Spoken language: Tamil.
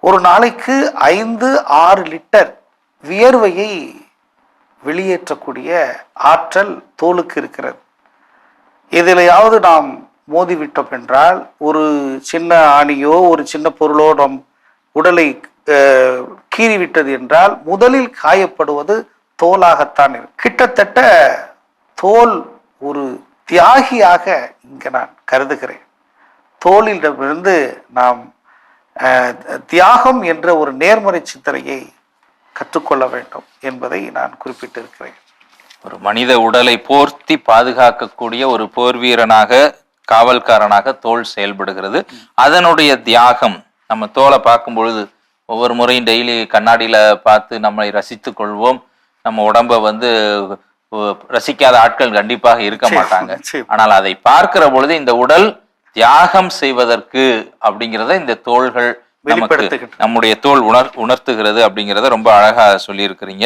ஒரு நாளைக்கு 5-6 லிட்டர் வியர்வையை வெளியேற்றக்கூடிய ஆற்றல் தோலுக்கு இருக்கிறது. எதிலையாவது நாம் மோதிவிட்டோம் என்றால், ஒரு சின்ன ஆணியோ ஒரு சின்ன பொருளோ நம் உடலை கீறிவிட்டது என்றால் முதலில் காயப்படுவது தோலாகத்தான் இருக்கு. கிட்டத்தட்ட தோல் ஒரு தியாகியாக இங்க நான் கருதுகிறேன். தோலிடமிருந்து நாம் தியாகம் என்ற ஒரு நேர்மறை சிந்தனையை கற்றுக்கொள்ள வேண்டும் என்பதை நான் குறிப்பிட்டிருக்கிறேன். ஒரு மனித உடலை போர்த்தி பாதுகாக்கக்கூடிய ஒரு போர் வீரனாக, காவல்காரனாக தோல் செயல்படுகிறது. அதனுடைய தியாகம், நம்ம தோலை பார்க்கும் பொழுது ஒவ்வொரு முறையும் டெய்லி கண்ணாடியில பார்த்து நம்மை ரசித்து கொள்வோம். நம்ம உடம்ப ரசிக்காத ஆட்கள் கண்டிப்பாக இருக்க மாட்டாங்க. ஆனால் அதை பார்க்கிற பொழுது இந்த உடல் தியாகம் செய்வதற்கு அப்படிங்கிறத இந்த தோள்கள் நமக்கு, நம்முடைய தோல் உணர்த்துகிறது அப்படிங்கிறத ரொம்ப அழகா சொல்லி இருக்கிறீங்க.